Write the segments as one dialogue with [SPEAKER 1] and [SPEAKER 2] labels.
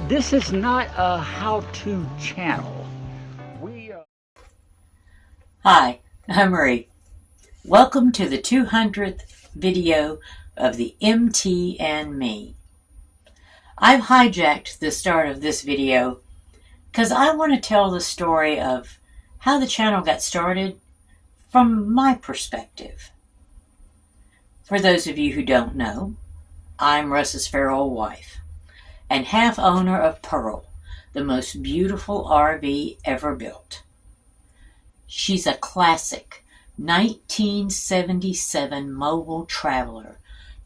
[SPEAKER 1] This is not a how-to channel.
[SPEAKER 2] Hi, I'm Marie. Welcome to the 200th video of the MT and Me. I've hijacked the start of this video because I want to tell the story of how the channel got started from my perspective. For those of you who don't know, I'm Russ's feral wife and half owner of Pearl, the most beautiful RV ever built. She's a classic 1977 mobile traveler,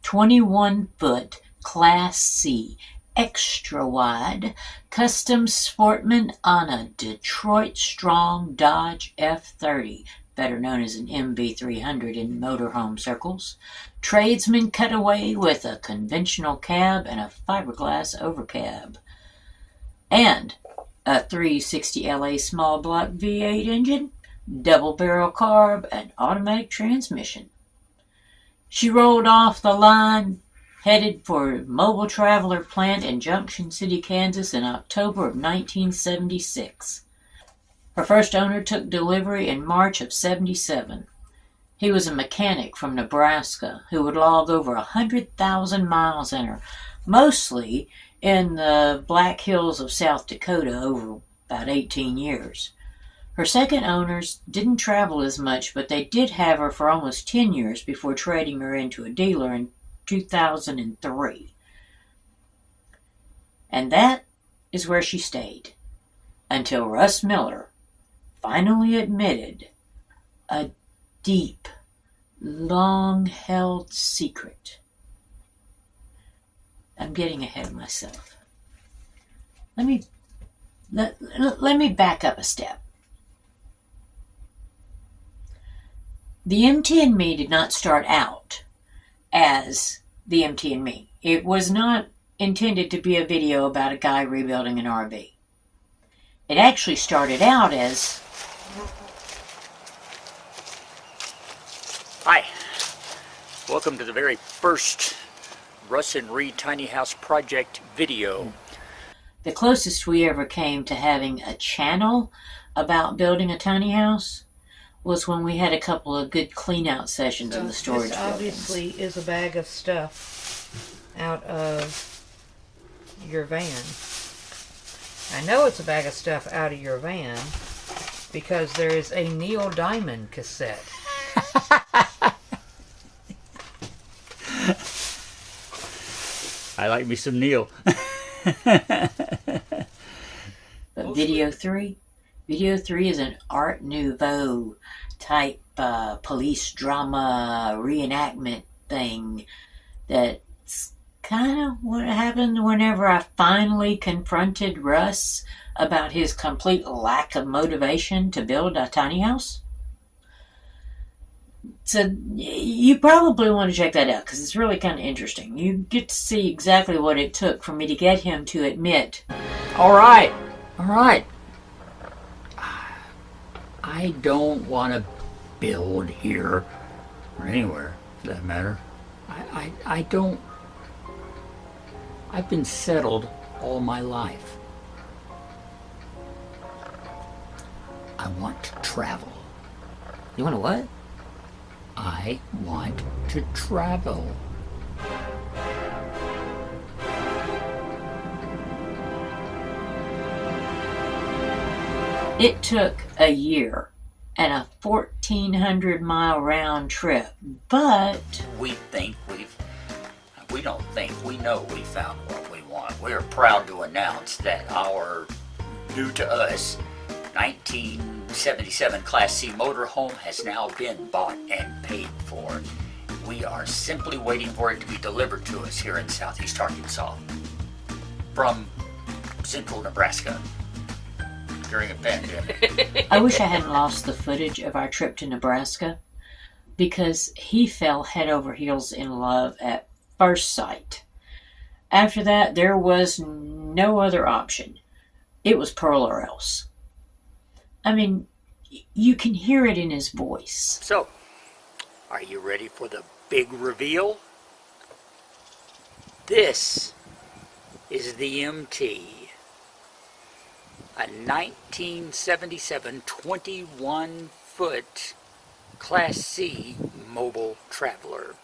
[SPEAKER 2] 21-foot Class C, extra wide, custom sportman on a Detroit Strong Dodge F30, better known as an MV300 in motorhome circles, tradesman cutaway with a conventional cab and a fiberglass overcab, and a 360 LA small block V8 engine, double barrel carb, and automatic transmission. She rolled off the line, headed for Mobile Traveler plant in Junction City, Kansas in October of 1976. Her first owner took delivery in March of 77. He was a mechanic from Nebraska who would log over 100,000 miles in her, mostly in the Black Hills of South Dakota over about 18 years. Her second owners didn't travel as much, but they did have her for almost 10 years before trading her into a dealer in 2003. And that is where she stayed, until Russ Miller finally admitted a deep, long-held secret. I'm getting ahead of myself. Let me back up a step. The MT and Me did not start out as the MT and Me. It was not intended to be a video about a guy rebuilding an RV. It actually started out as...
[SPEAKER 1] Hi, welcome to the very first Russ and Reed Tiny House Project video.
[SPEAKER 2] The closest we ever came to having a channel about building a tiny house was when we had a couple of good clean-out sessions in the storage buildings.
[SPEAKER 3] Obviously is a bag of stuff out of your van. I know it's a bag of stuff out of your van because there is a Neil Diamond cassette.
[SPEAKER 1] I like me some Neil.
[SPEAKER 2] But video 3 is an Art Nouveau type police drama reenactment thing. That's kind of what happened whenever I finally confronted Russ about his complete lack of motivation to build a tiny house. So you probably want to check that out because it's really kind of interesting. You get to see exactly what it took for me to get him to admit, all right,
[SPEAKER 1] I don't want to build here or anywhere for that matter. I don't. I've been settled all my life. I want to travel.
[SPEAKER 2] You want to what?
[SPEAKER 1] I want to travel.
[SPEAKER 2] It took a year and a 1,400-mile round trip, but
[SPEAKER 4] We don't think, we know we found what we want. We are proud to announce that our, new to us, 1977 Class C motorhome has now been bought and paid for. We are simply waiting for it to be delivered to us here in southeast Arkansas from central Nebraska during a pandemic.
[SPEAKER 2] I wish I hadn't lost the footage of our trip to Nebraska because he fell head over heels in love at first sight. After that, there was no other option. It was Pearl or else. I mean, you can hear it in his voice.
[SPEAKER 4] So, are you ready for the big reveal? This is the MT. a 1977 21-foot Class C mobile traveler.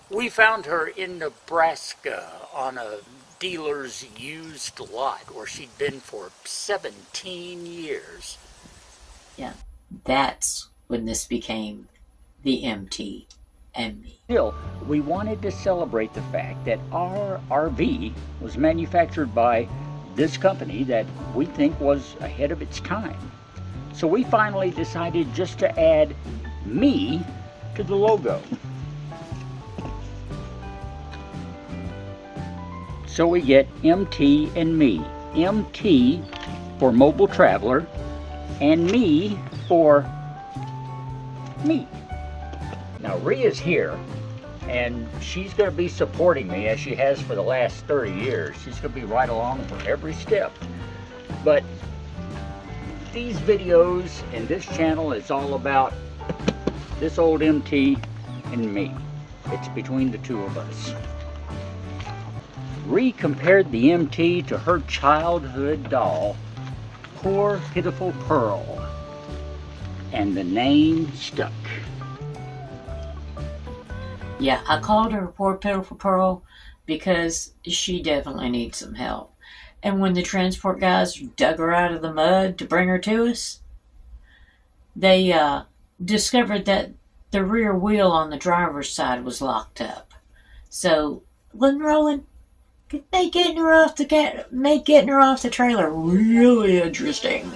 [SPEAKER 4] We found her in Nebraska on a dealer's used lot where she'd been for 17 years.
[SPEAKER 2] Yeah, that's when this became the MT and me.
[SPEAKER 1] Still, we wanted to celebrate the fact that our RV was manufactured by this company that we think was ahead of its time. So we finally decided just to add me to the logo. So we get MT and me. MT for Mobile Traveler and me for me. Now Rhea's here and she's going to be supporting me as she has for the last 30 years. She's going to be right along for every step. But these videos and this channel is all about this old MT and me. It's between the two of us. Rhea compared the MT to her childhood doll, Poor Pitiful Pearl, and the name stuck.
[SPEAKER 2] Yeah, I called her Poor Pitiful Pearl because she definitely needs some help. And when the transport guys dug her out of the mud to bring her to us, they discovered that the rear wheel on the driver's side was locked up. So, Lynn Rowan, make getting her off the trailer really interesting.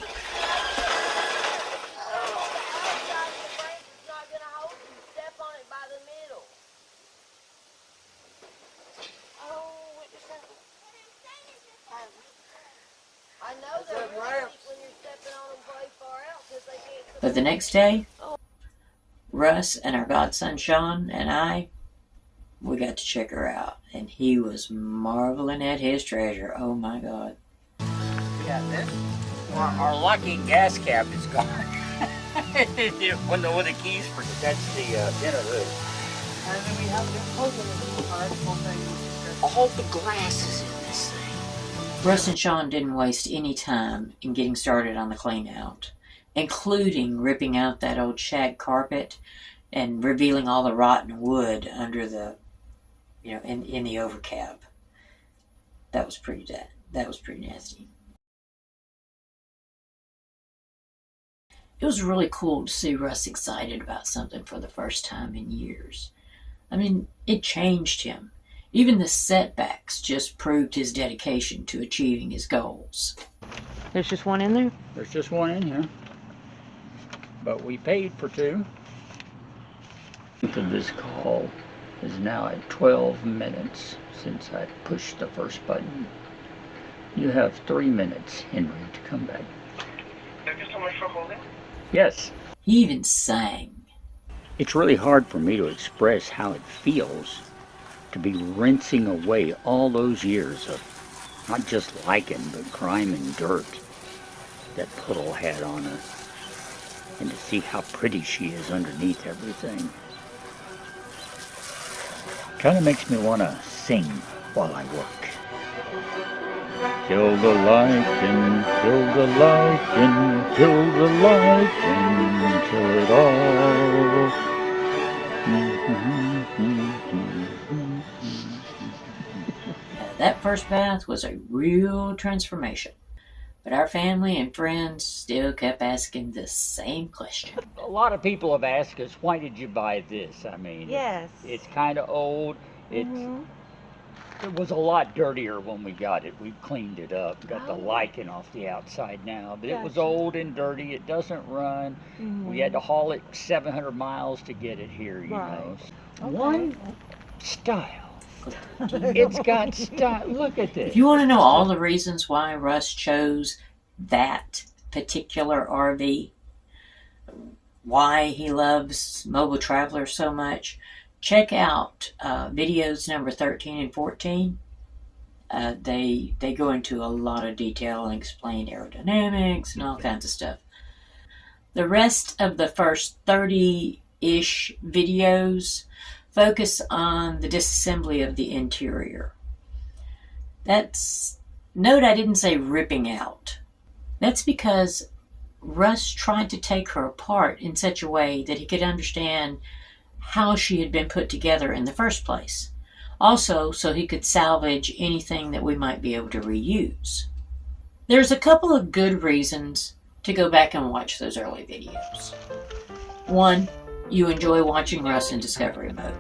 [SPEAKER 2] But the next day, Russ and our godson Sean and I, we got to check her out. And he was marveling at his treasure. Oh my God.
[SPEAKER 1] Yeah, this, our locking gas cap is gone. When the keys for it, that's the inner hood.
[SPEAKER 3] And then we have this
[SPEAKER 1] All the glass is in this thing.
[SPEAKER 2] Russ and Sean didn't waste any time in getting started on the clean out, including ripping out that old shag carpet and revealing all the rotten wood under the, in the overcab. That was pretty nasty. It was really cool to see Russ excited about something for the first time in years. I mean, it changed him. Even the setbacks just proved his dedication to achieving his goals.
[SPEAKER 3] There's just one in there?
[SPEAKER 1] There's just one in here. But we paid for two. This call is now at 12 minutes since I pushed the first button. You have 3 minutes, Henry, to come back.
[SPEAKER 5] Thank you so much for holding.
[SPEAKER 1] Yes.
[SPEAKER 2] He even sang.
[SPEAKER 1] It's really hard for me to express how it feels to be rinsing away all those years of not just lichen, but grime and dirt that Puddle had on her. And to see how pretty she is underneath everything. Kind of makes me want to sing while I work. Kill the lichen, kill the lichen, kill the lichen, kill it all.
[SPEAKER 2] That first bath was a real transformation. But our family and friends still kept asking the same question.
[SPEAKER 1] A lot of people have asked us, why did you buy this? I mean,
[SPEAKER 3] Yes.
[SPEAKER 1] it's kind of old. It was a lot dirtier when we got it. We've cleaned it up. Got the lichen off the outside now. But it was old and dirty. It doesn't run. We had to haul it 700 miles to get it here, you know. One style. It's got style. Look at this.
[SPEAKER 2] If you want to know all the reasons why Russ chose that particular RV, why he loves Mobile Traveler so much, check out videos number 13 and 14. They go into a lot of detail and explain aerodynamics and all kinds of stuff. The rest of the first 30-ish videos focus on the disassembly of the interior. Note I didn't say ripping out. That's because Russ tried to take her apart in such a way that he could understand how she had been put together in the first place. Also, so he could salvage anything that we might be able to reuse. There's a couple of good reasons to go back and watch those early videos. One, you enjoy watching Russ in discovery mode.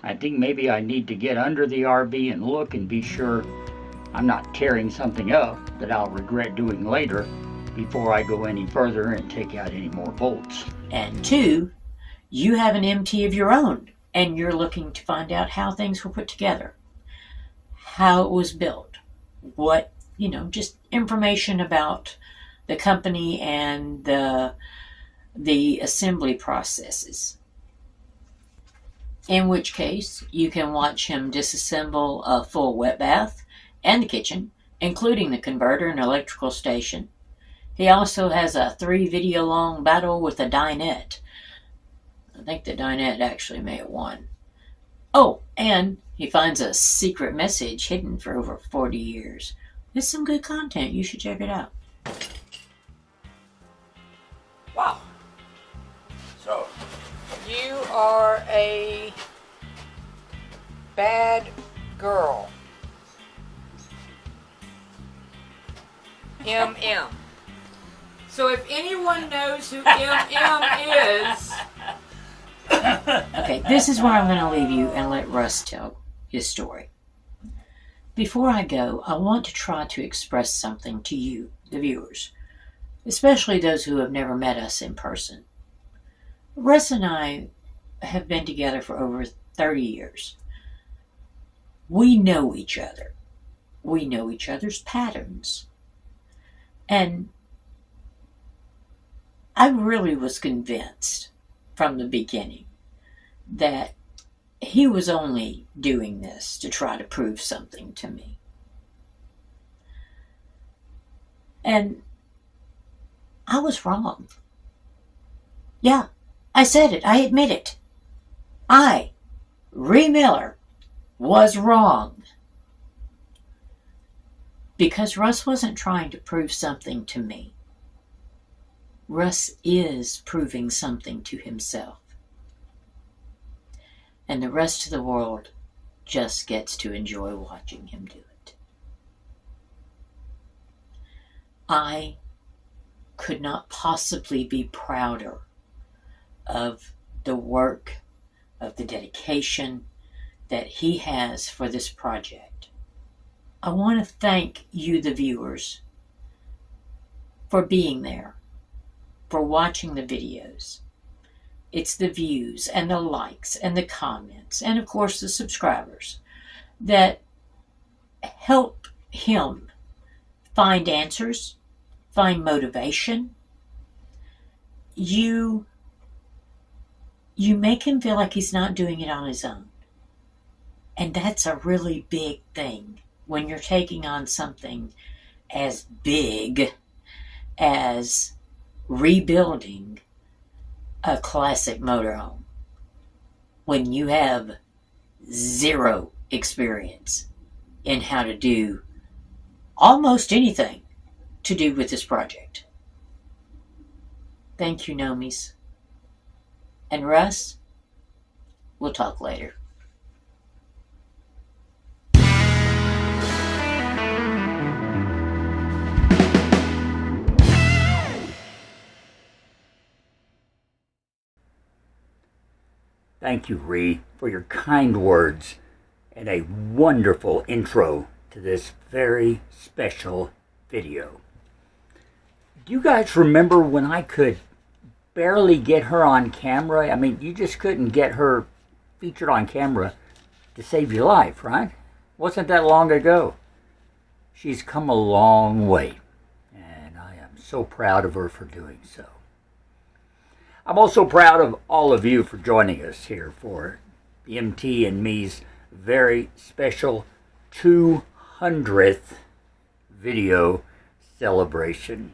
[SPEAKER 1] I think maybe I need to get under the RV and look and be sure I'm not tearing something up that I'll regret doing later before I go any further and take out any more bolts.
[SPEAKER 2] And two, you have an MT of your own, and you're looking to find out how things were put together, how it was built, what, just information about the company and the assembly processes. In which case, you can watch him disassemble a full wet bath and the kitchen, including the converter and electrical station. He also has a 3-video long battle with a dinette. I think the dinette actually may have won. Oh, and he finds a secret message hidden for over 40 years. It's some good content. You should check it out.
[SPEAKER 1] Wow. So,
[SPEAKER 3] You are a bad girl. MM. So if anyone knows who MM is,
[SPEAKER 2] Okay, this is where I'm going to leave you and let Russ tell his story. Before I go, I want to try to express something to you, the viewers, especially those who have never met us in person. Russ and I have been together for over 30 years. We know each other. We know each other's patterns. And I really was convinced from the beginning that he was only doing this to try to prove something to me. And I was wrong. Yeah, I said it. I admit it. I, Ree Miller, was wrong. Because Russ wasn't trying to prove something to me. Russ is proving something to himself. And the rest of the world just gets to enjoy watching him do it. I could not possibly be prouder of the work, of the dedication that he has for this project. I want to thank you, the viewers, for being there, for watching the videos. It's the views and the likes and the comments and, of course, the subscribers that help him find answers, find motivation. You make him feel like he's not doing it on his own. And that's a really big thing when you're taking on something as big as rebuilding a classic motorhome when you have zero experience in how to do almost anything to do with this project. Thank you, Nomies. And Russ, we'll talk later.
[SPEAKER 1] thank you, Ree, for your kind words and a wonderful intro to this very special video. Do you guys remember when I could barely get her on camera? I mean, you just couldn't get her featured on camera to save your life, right? Wasn't that long ago. She's come a long way, and I am so proud of her for doing so. I'm also proud of all of you for joining us here for the MT and me's very special 200th video celebration.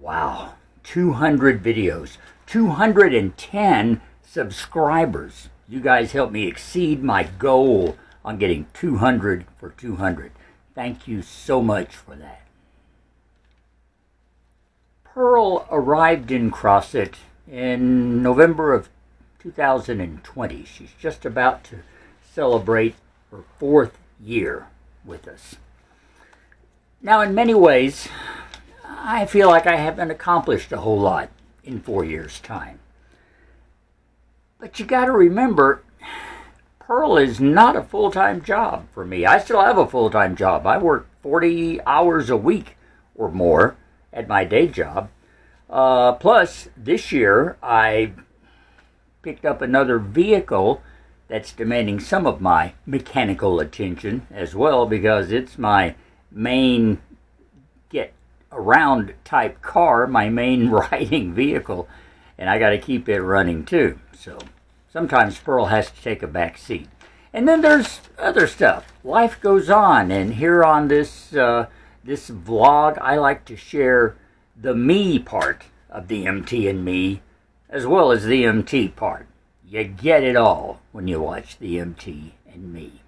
[SPEAKER 1] Wow, 200 videos, 210 subscribers. You guys helped me exceed my goal on getting 200 for 200. Thank you so much for that. Pearl arrived in Crosset in November of 2020. She's just about to celebrate her 4th year with us. Now, in many ways, I feel like I haven't accomplished a whole lot in 4 years' time. But you got to remember, Pearl is not a full-time job for me. I still have a full-time job. I work 40 hours a week or more at my day job. Plus, this year, I picked up another vehicle that's demanding some of my mechanical attention as well, because it's my main get-around type car, my main riding vehicle, and I got to keep it running too. So sometimes Pearl has to take a back seat. And then there's other stuff. Life goes on, and here on this this vlog, I like to share the me part of the MT and me, as well as the MT part. You get it all when you watch the MT and me.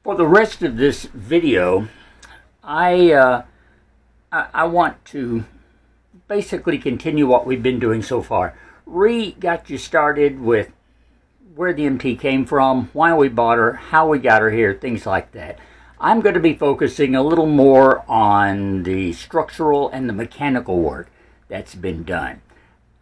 [SPEAKER 1] For the rest of this video, I want to basically continue what we've been doing so far. Got you started with where the MT came from, why we bought her, how we got her here, things like that. I'm going to be focusing a little more on the structural and the mechanical work that's been done.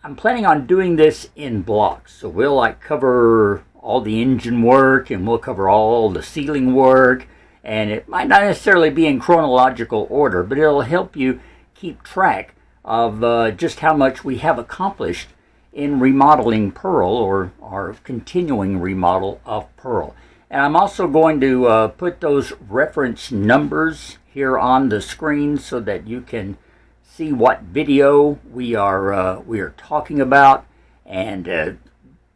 [SPEAKER 1] I'm planning on doing this in blocks, so we'll cover all the engine work, and we'll cover all the ceiling work, and it might not necessarily be in chronological order, but it'll help you keep track of just how much we have accomplished in remodeling Pearl, or our continuing remodel of Pearl. And I'm also going to put those reference numbers here on the screen so that you can see what video we are talking about, and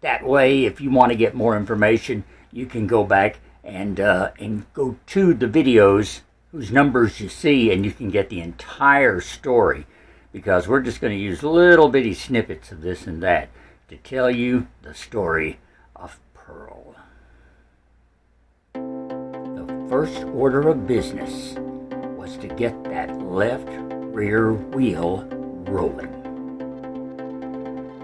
[SPEAKER 1] that way, if you want to get more information, you can go back and go to the videos whose numbers you see, and you can get the entire story, because we're just going to use little bitty snippets of this and that to tell you the story of Pearl. The first order of business was to get that left rear wheel rolling.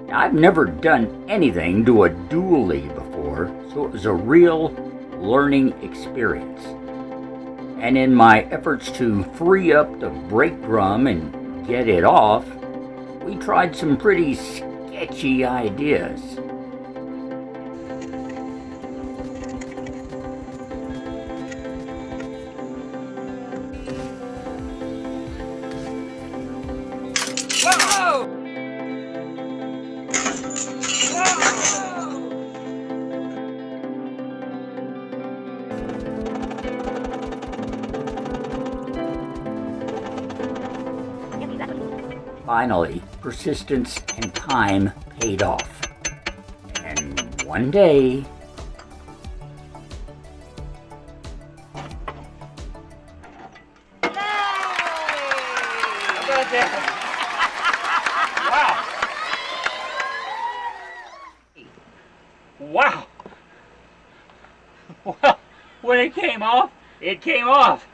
[SPEAKER 1] Now, I've never done anything to a dually before, so it was a real learning experience. And in my efforts to free up the brake drum and get it off, we tried some pretty sketchy ideas. Finally, persistence and time paid off. And one day,
[SPEAKER 4] Wow! Well, when it came off, it came off.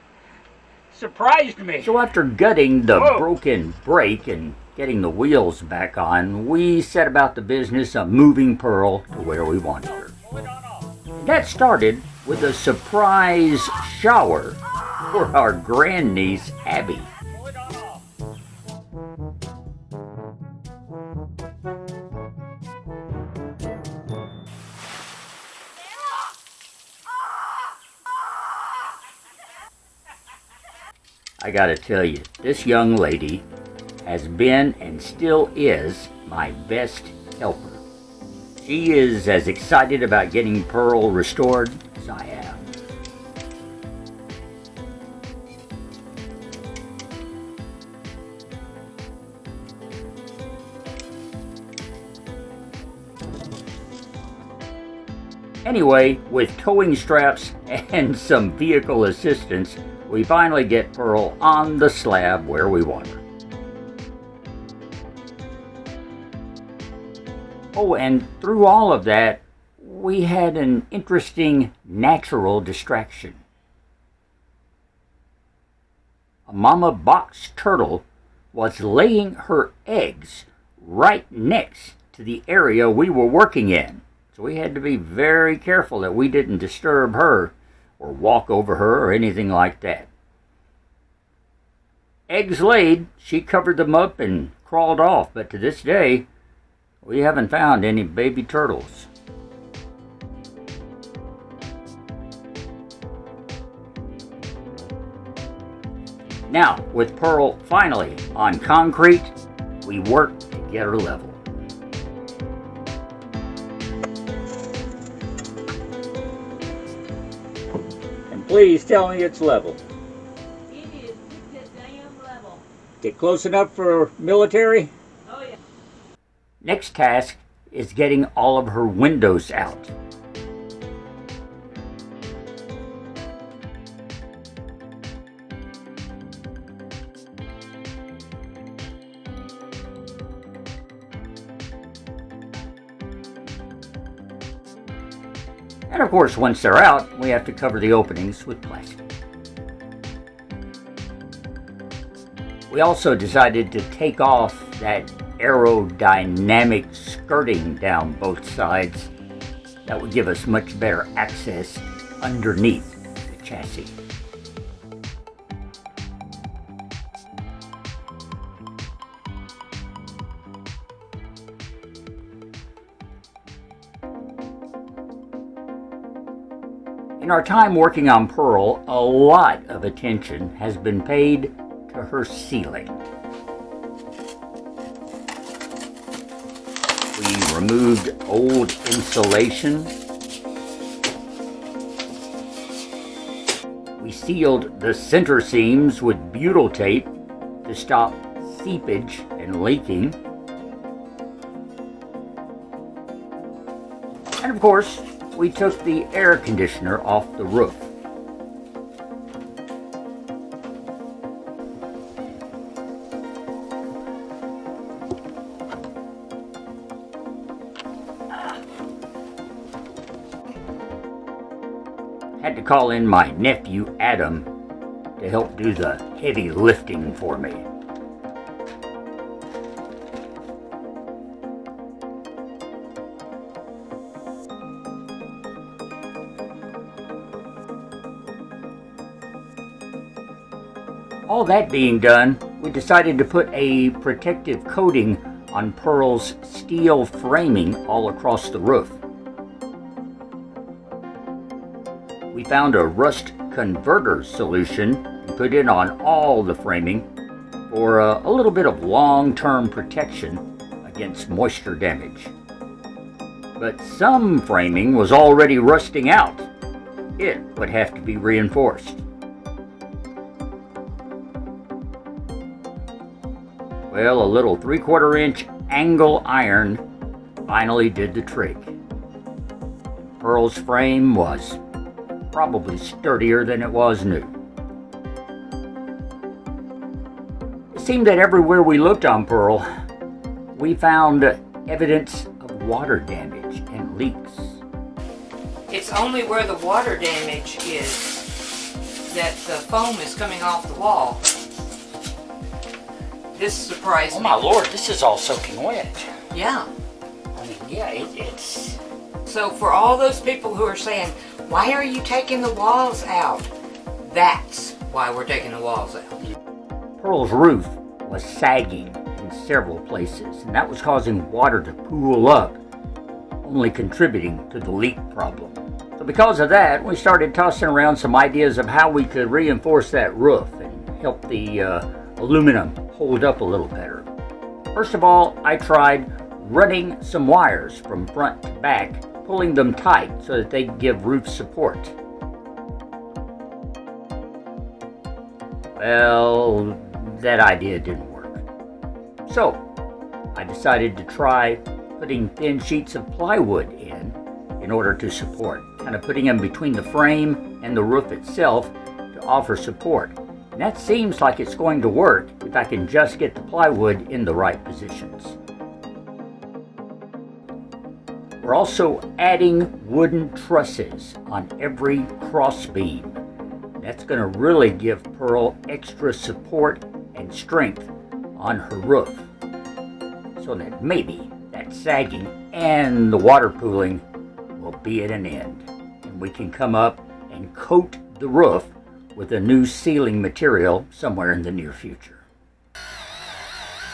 [SPEAKER 4] Surprised me.
[SPEAKER 1] so after gutting the broken brake and getting the wheels back on, we set about the business of moving Pearl to where we wanted her. That started with a surprise shower for our grandniece, Abby. I gotta tell you, this young lady has been and still is my best helper. She is as excited about getting Pearl restored as I am. Anyway, with towing straps and some vehicle assistance, we finally get Pearl on the slab where we want her. Oh, and through all of that, we had an interesting natural distraction. A mama box turtle was laying her eggs right next to the area we were working in. So we had to be very careful that we didn't disturb her or walk over her or anything like that. Eggs laid, she covered them up and crawled off, but to this day, we haven't found any baby turtles. Now, with Pearl finally on concrete, we work to get her level. And please tell me it's level.
[SPEAKER 2] It is just damn level.
[SPEAKER 1] Get close enough for military?
[SPEAKER 2] Oh yeah.
[SPEAKER 1] Next task is getting all of her windows out. And of course, once they're out, we have to cover the openings with plastic. We also decided to take off that aerodynamic skirting down both sides. That would give us much better access underneath the chassis. In our time working on Pearl, a lot of attention has been paid to her ceiling. We removed old insulation. We sealed the center seams with butyl tape to stop seepage and leaking. And of course, we took the air conditioner off the roof. Had to call in my nephew Adam to help do the heavy lifting for me. All that being done, we decided to put a protective coating on Pearl's steel framing all across the roof. We found a rust converter solution and put it on all the framing for a little bit of long-term protection against moisture damage. But some framing was already rusting out. It would have to be reinforced. Well, a little 3/4 inch angle iron finally did the trick. Pearl's frame was probably sturdier than it was new. It seemed that everywhere we looked on Pearl, we found evidence of water damage and leaks.
[SPEAKER 3] It's only where the water damage is that the foam is coming off the wall. This surprised
[SPEAKER 4] Oh
[SPEAKER 3] me.
[SPEAKER 4] my lord, this is all soaking wet.
[SPEAKER 3] Yeah.
[SPEAKER 4] I mean, yeah, it's...
[SPEAKER 3] So for all those people who are saying, why are you taking the walls out? That's why we're taking the walls out.
[SPEAKER 1] Pearl's roof was sagging in several places, and that was causing water to pool up, only contributing to the leak problem. So because of that, we started tossing around some ideas of how we could reinforce that roof and help the aluminum hold up a little better. First of all, I tried running some wires from front to back, pulling them tight so that they give roof support. Well, that idea didn't work. So, I decided to try putting thin sheets of plywood in order to support, kind of putting them between the frame and the roof itself to offer support. And that seems like it's going to work if I can just get the plywood in the right positions. We're also adding wooden trusses on every cross beam. That's going to really give Pearl extra support and strength on her roof, so that maybe that sagging and the water pooling will be at an end, and we can come up and coat the roof with a new sealing material somewhere in the near future.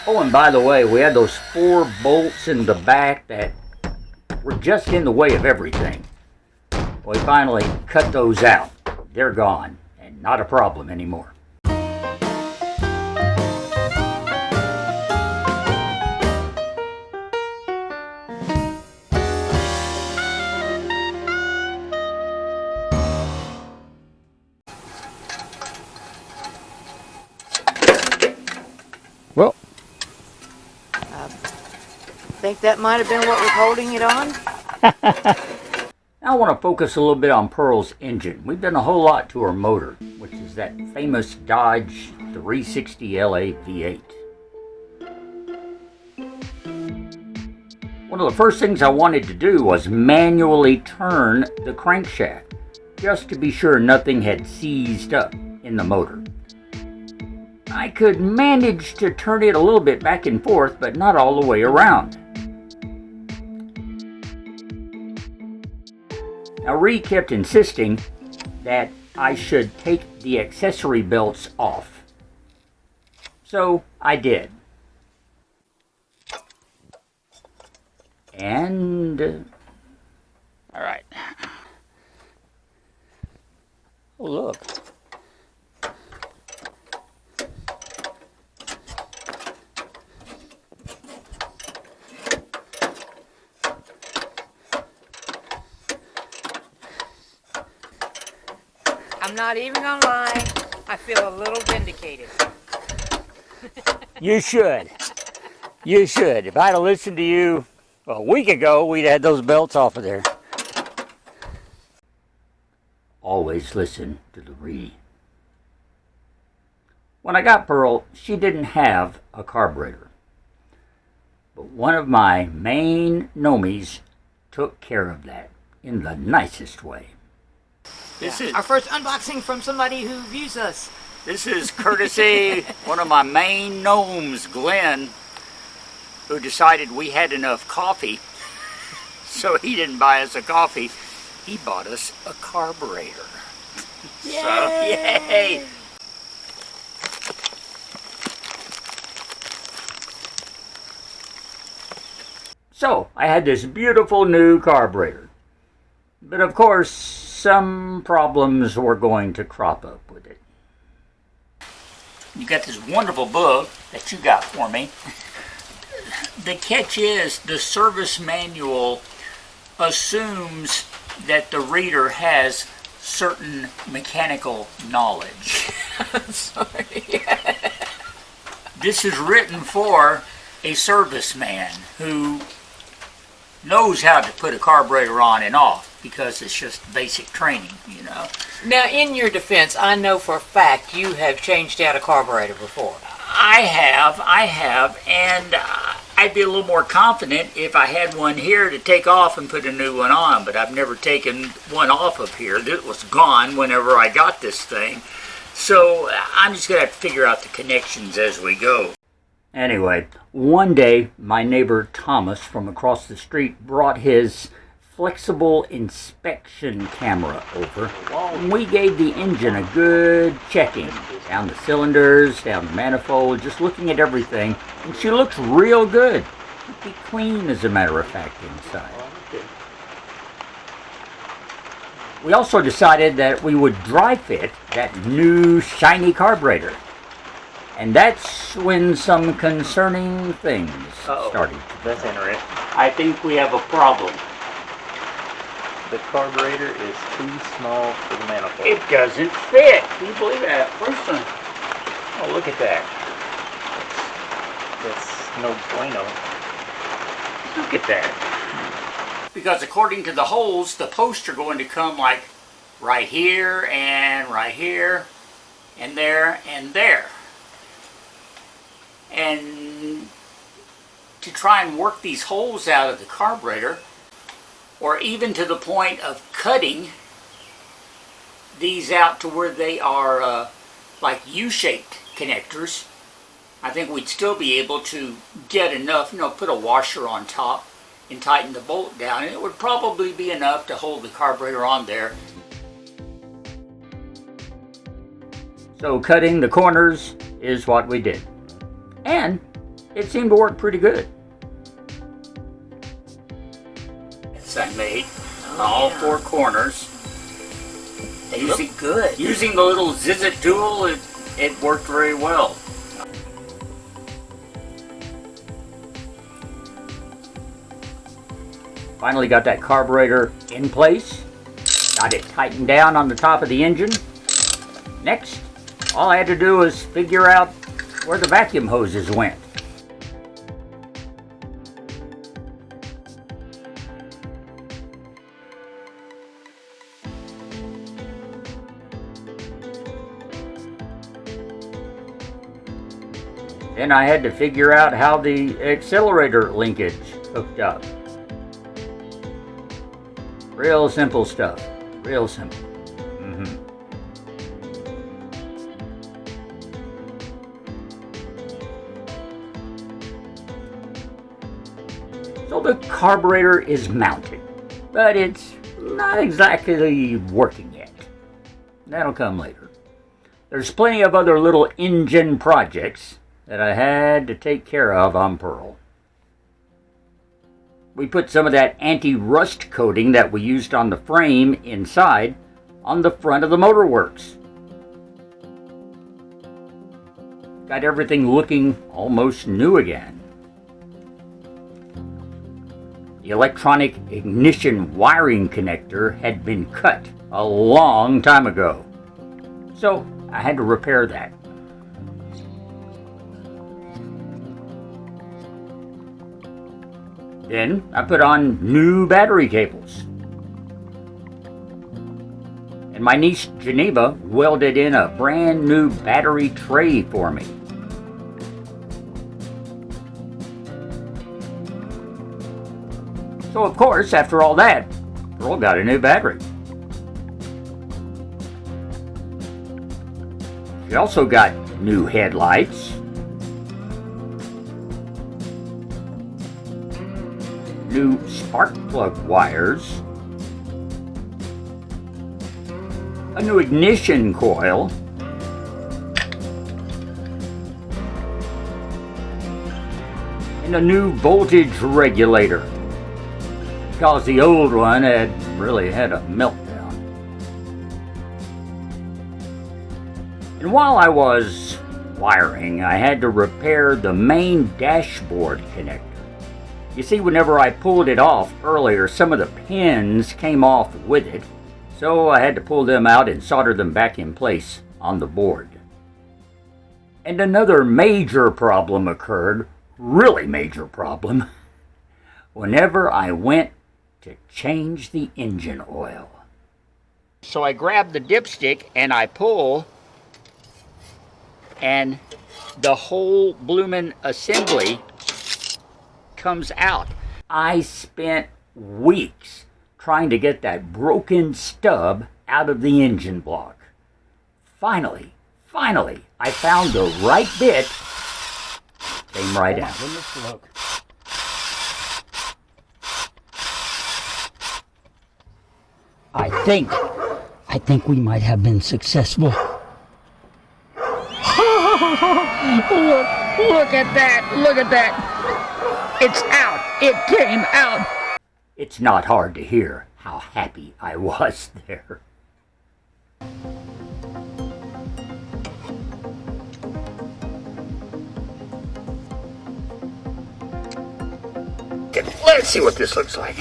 [SPEAKER 1] Oh, and by the way, we had those 4 bolts in the back that were just in the way of everything. We finally cut those out. They're gone, and not a problem anymore. Well,
[SPEAKER 3] Think that might have been what was holding it on?
[SPEAKER 1] now I want to focus a little bit on Pearl's engine. We've done a whole lot to her motor, which is that famous Dodge 360 LA V8. One of the first things I wanted to do was manually turn the crankshaft, just to be sure nothing had seized up in the motor. I could manage to turn it a little bit back and forth, but not all the way around. Now, Ree kept insisting that I should take the accessory belts off. So I did. And all right. Oh, look.
[SPEAKER 3] I'm not even gonna lie, I feel a little vindicated.
[SPEAKER 1] You should. You should. If I'd have listened to you a week ago, we'd had those belts off of there. Always listen to the Ree. When I got Pearl, she didn't have a carburetor. But one of my main nomies took care of that in the nicest way.
[SPEAKER 4] This is
[SPEAKER 3] Our first unboxing from somebody who views us.
[SPEAKER 4] This is courtesy one of my main gnomes, Glenn, who decided we had enough coffee, so he didn't buy us a coffee. He bought us a carburetor.
[SPEAKER 3] Yay!
[SPEAKER 4] So, yay!
[SPEAKER 1] So, I had this beautiful new carburetor. But of course, some problems were going to crop up with it.
[SPEAKER 4] You got this wonderful book that you got for me. The catch is the service manual assumes that the reader has certain mechanical knowledge.
[SPEAKER 3] Sorry.
[SPEAKER 4] This is written for a serviceman who knows how to put a carburetor on and off, because it's just basic training, you know.
[SPEAKER 3] Now, in your defense, I know for a fact you have changed out a carburetor before.
[SPEAKER 4] I have, and I'd be a little more confident if I had one here to take off and put a new one on, but I've never taken one off of here. It was gone whenever I got this thing. So I'm just going to have to figure out the connections as we go.
[SPEAKER 1] Anyway, one day, my neighbor Thomas from across the street brought his flexible inspection camera over, and we gave the engine a good checking. Down the cylinders, down the manifold, just looking at everything, and she looks real good. Pretty clean, as a matter of fact, inside. We also decided that we would dry fit that new shiny carburetor. And that's when some concerning things started.
[SPEAKER 6] That's interesting.
[SPEAKER 1] I think we have a problem.
[SPEAKER 6] The carburetor is too small for the manifold.
[SPEAKER 1] It doesn't fit. Can you believe that? Person. Oh, look at that.
[SPEAKER 6] That's no bueno.
[SPEAKER 1] Look at that.
[SPEAKER 4] Because according to the holes, the posts are going to come like right here, and there, and there. And to try and work these holes out of the carburetor, or even to the point of cutting these out to where they are like U-shaped connectors, I think we'd still be able to get enough, put a washer on top and tighten the bolt down, and it would probably be enough to hold the carburetor on there.
[SPEAKER 1] So cutting the corners is what we did. And it seemed to work pretty good.
[SPEAKER 4] So I made all four corners.
[SPEAKER 2] They look good.
[SPEAKER 4] Using the little Zizit tool, it worked very well.
[SPEAKER 1] Finally got that carburetor in place. Got it tightened down on the top of the engine. Next, all I had to do was figure out where the vacuum hoses went. Then I had to figure out how the accelerator linkage hooked up. Real simple stuff. Real simple. So the carburetor is mounted, but it's not exactly working yet. That'll come later. There's plenty of other little engine projects that I had to take care of on Pearl. We put some of that anti-rust coating that we used on the frame inside on the front of the motorworks. Got everything looking almost new again. The electronic ignition wiring connector had been cut a long time ago, so I had to repair that. Then I put on new battery cables. And my niece Geneva welded in a brand new battery tray for me. So of course, after all that, Pearl got a new battery. She also got new headlights, new spark plug wires, a new ignition coil, and a new voltage regulator, because the old one had really had a meltdown. And while I was wiring, I had to repair the main dashboard connector. You see, whenever I pulled it off earlier, some of the pins came off with it, so I had to pull them out and solder them back in place on the board. And another major problem occurred, really major problem, whenever I went to change the engine oil. So I grab the dipstick and I pull, and the whole bloomin' assembly comes out. I spent weeks trying to get that broken stub out of the engine block. Finally, I found the right bit. Came right out. Look. I think we might have been successful. Look at that. It's out. It came out. It's not hard to hear how happy I was there. Let's see what this looks like.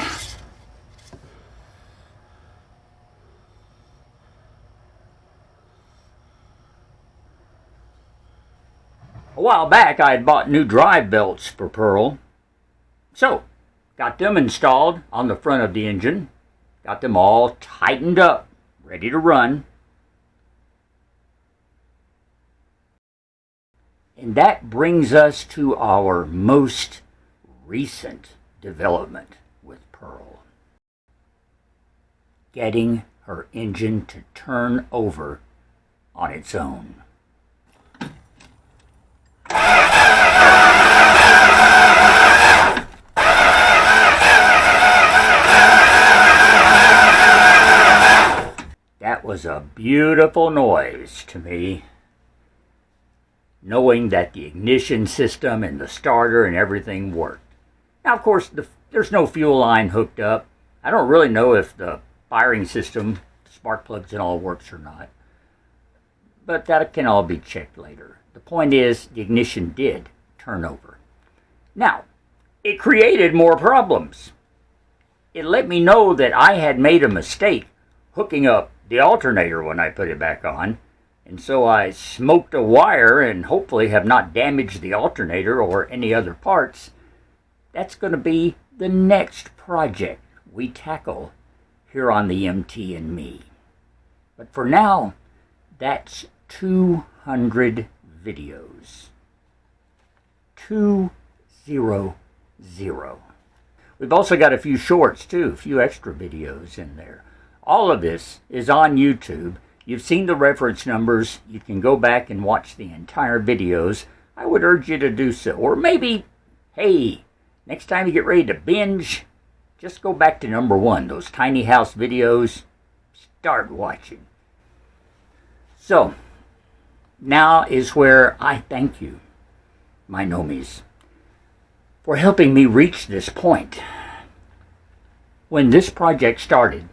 [SPEAKER 1] A while back, I had bought new drive belts for Pearl. So, got them installed on the front of the engine. Got them all tightened up, ready to run. And that brings us to our most recent development with Pearl. Getting her engine to turn over on its own. was a beautiful noise to me, knowing that the ignition system and the starter and everything worked. Now, of course, there's no fuel line hooked up. I don't really know if the firing system, spark plugs and all, works or not. But that can all be checked later. The point is, the ignition did turn over. Now, it created more problems. It let me know that I had made a mistake hooking up the alternator when I put it back on, and so I smoked a wire and hopefully have not damaged the alternator or any other parts. That's going to be the next project we tackle here on the MT and Me. But for now, that's 200 videos. 200. We've also got a few shorts too, a few extra videos in there. All of this is on YouTube. You've seen the reference numbers. You can go back and watch the entire videos. I would urge you to do so. Or maybe, hey, next time you get ready to binge, just go back to number 1, those tiny house videos. Start watching. So, now is where I thank you, my nomies, for helping me reach this point. When this project started,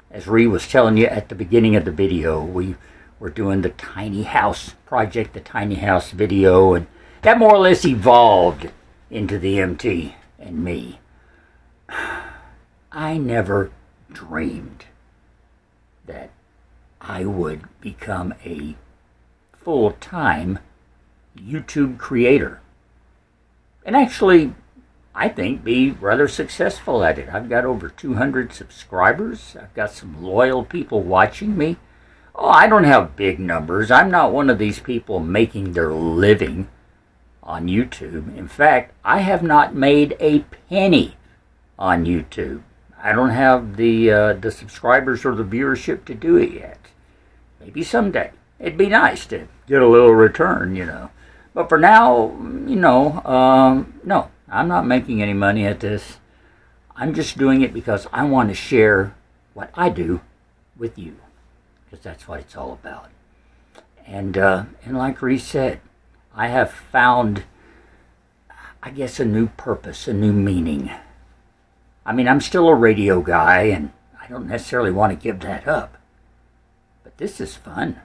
[SPEAKER 1] as Ree was telling you at the beginning of the video, we were doing the tiny house project, the tiny house video, and that more or less evolved into the MT and Me. I never dreamed that I would become a full-time YouTube creator. And actually, I think be rather successful at it. I've got over 200 subscribers. I've got some loyal people watching me. Oh, I don't have big numbers. I'm not one of these people making their living on YouTube. In fact, I have not made a penny on YouTube. I don't have the subscribers or the viewership to do it yet. Maybe someday. It'd be nice to get a little return, you know. But for now, no, I'm not making any money at this. I'm just doing it because I want to share what I do with you, because that's what it's all about. And like Reese said, I have found, I guess, a new purpose, a new meaning. I mean, I'm still a radio guy, and I don't necessarily want to give that up. But this is fun.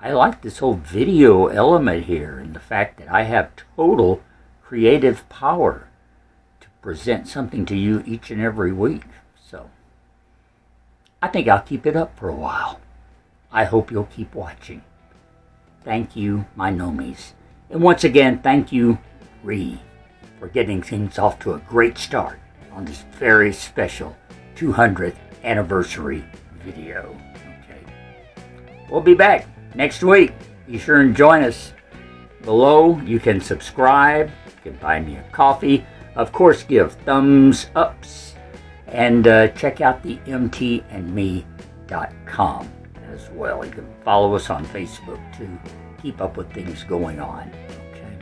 [SPEAKER 1] I like this whole video element here, and the fact that I have total creative power to present something to you each and every week. So, I think I'll keep it up for a while. I hope you'll keep watching. Thank you, my nomies. And once again, thank you, Ree, for getting things off to a great start on this very special 200th anniversary video. Okay. We'll be back next week. Be sure and join us. Below, you can subscribe. You can buy me a coffee. Of course, give thumbs ups. And check out the mtandme.com as well. You can follow us on Facebook to keep up with things going on. Okay.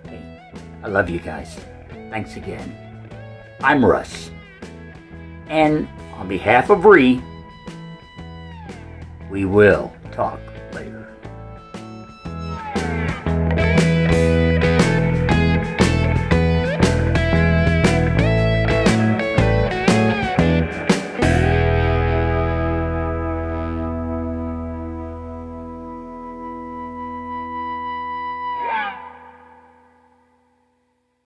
[SPEAKER 1] Hey, I love you guys. Thanks again. I'm Russ. And on behalf of Ree, we will talk later.